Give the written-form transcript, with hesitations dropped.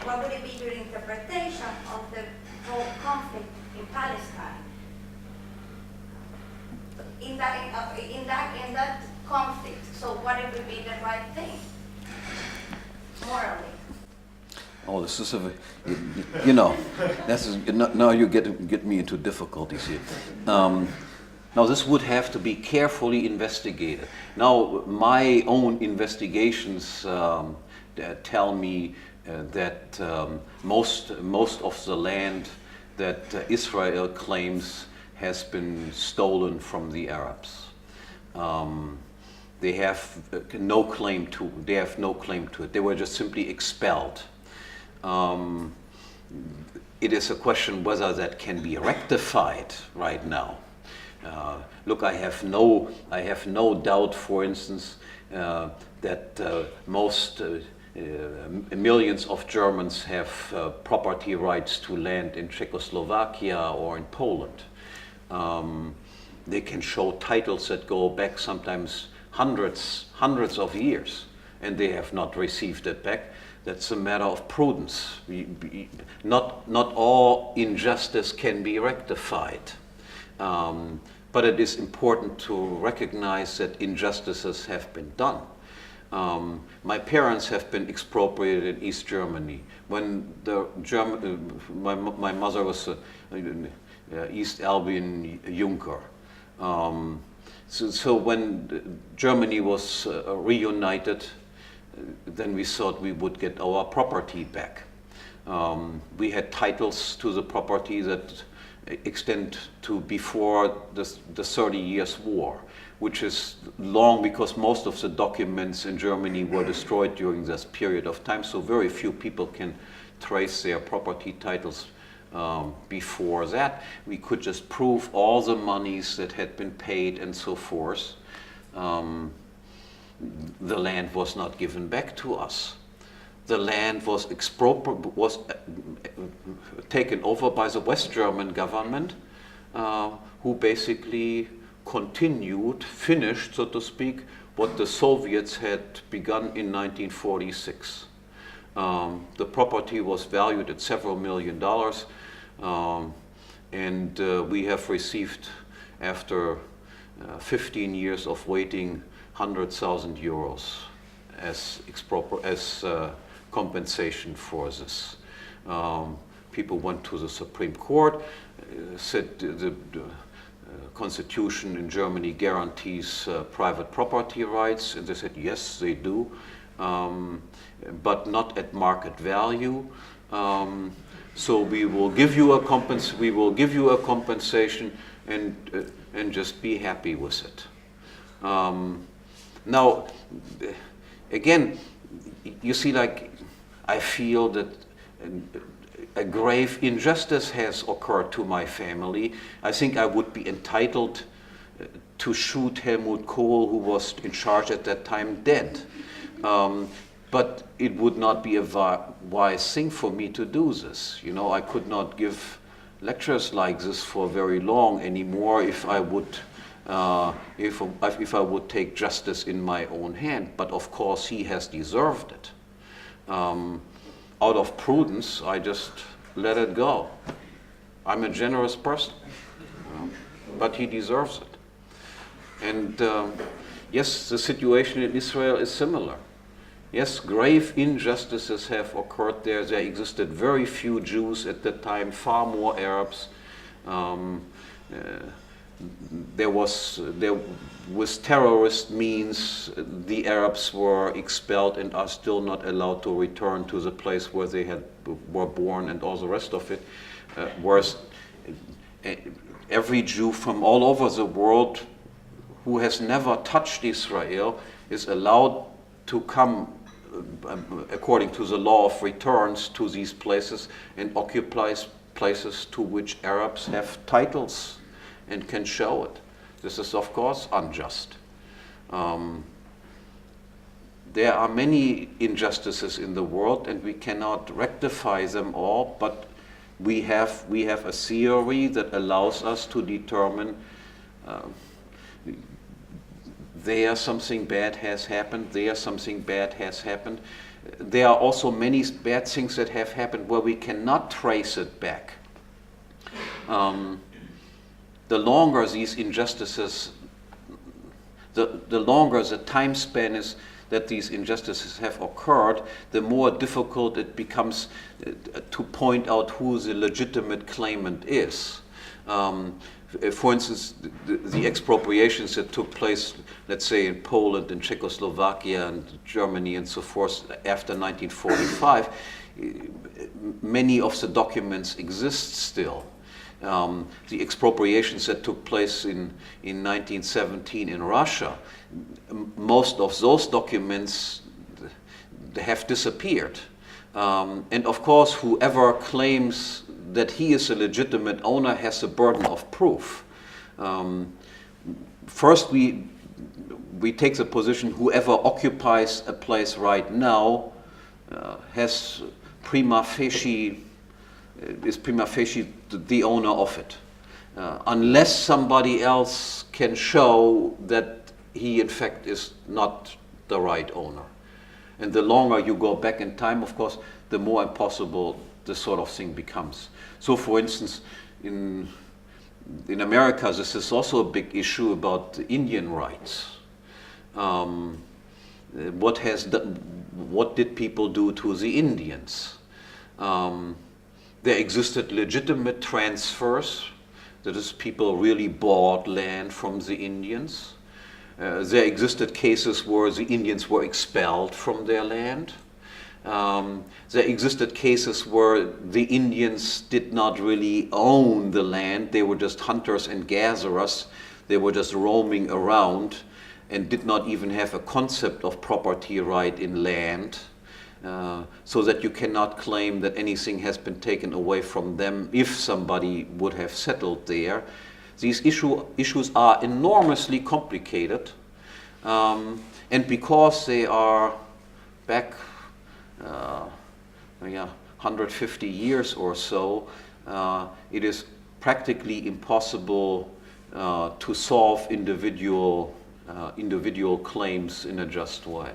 what would it be your interpretation of the whole conflict in Palestine? In that conflict, so what it would be the right thing morally? Oh, this is you know, now you get me into difficulties here. Now this would have to be carefully investigated. Now my own investigations tell me that most of the land that Israel claims has been stolen from the Arabs. They have no claim to. They have no claim to it. They were just simply expelled. It is a question whether that can be rectified right now. Look, I have no doubt, for instance, that most millions of Germans have property rights to land in Czechoslovakia or in Poland. They can show titles that go back sometimes hundreds of years, and they have not received it back. That's a matter of prudence. Not all injustice can be rectified. But it is important to recognize that injustices have been done. My parents have been expropriated in East Germany. When my mother was East Albion Junker. So when Germany was reunited, then we thought we would get our property back. We had titles to the property that extend to before the 30 Years' War, which is long because most of the documents in Germany were destroyed during this period of time, so very few people can trace their property titles before that. We could just prove all the monies that had been paid and so forth. The land was not given back to us. The land was taken over by the West German government, who basically finished, so to speak, what the Soviets had begun in 1946. The property was valued at several $million, and we have received, after 15 years of waiting, 100,000 euros as compensation for this. People went to the Supreme Court, said the Constitution in Germany guarantees private property rights, and they said yes, they do, but not at market value. So we will give you a compensation and just be happy with it. Now, again, you see, like, I feel that a grave injustice has occurred to my family. I think I would be entitled to shoot Helmut Kohl, who was in charge at that time, dead. But it would not be a wise thing for me to do this. You know, I could not give lectures like this for very long anymore if I would take justice in my own hand. But of course, he has deserved it. Out of prudence, I just let it go. I'm a generous person, but he deserves it. And yes, the situation in Israel is similar. Yes, grave injustices have occurred there. There existed very few Jews at that time, far more Arabs. With terrorist means, the Arabs were expelled and are still not allowed to return to the place where they were born and all the rest of it. Whereas every Jew from all over the world who has never touched Israel is allowed to come, according to the law of returns, to these places and occupies places to which Arabs have titles and can show it. This is, of course, unjust. There are many injustices in the world, and we cannot rectify them all, but we have a theory that allows us to determine there something bad has happened, there something bad has happened, there are also many bad things that have happened where we cannot trace it back. The longer these injustices, the longer the time span is that these injustices have occurred, the more difficult it becomes to point out who the legitimate claimant is. For instance, the expropriations that took place, let's say in Poland and Czechoslovakia and Germany and so forth after 1945, many of the documents exist still. The expropriations that took place in 1917 in Russia, most of those documents have disappeared. And of course, whoever claims that he is a legitimate owner has the burden of proof. First, we take the position whoever occupies a place right now has prima facie the owner of it, unless somebody else can show that he in fact is not the right owner. And the longer you go back in time, of course, the more impossible this sort of thing becomes. So for instance, in America, this is also a big issue about Indian rights. What did people do to the Indians? There existed legitimate transfers, that is, people really bought land from the Indians. There existed cases where the Indians were expelled from their land. There existed cases where the Indians did not really own the land, they were just hunters and gatherers, they were just roaming around and did not even have a concept of property right in land. So that you cannot claim that anything has been taken away from them if somebody would have settled there. These issues are enormously complicated, and because they are back 150 years or so, it is practically impossible to solve individual claims in a just way.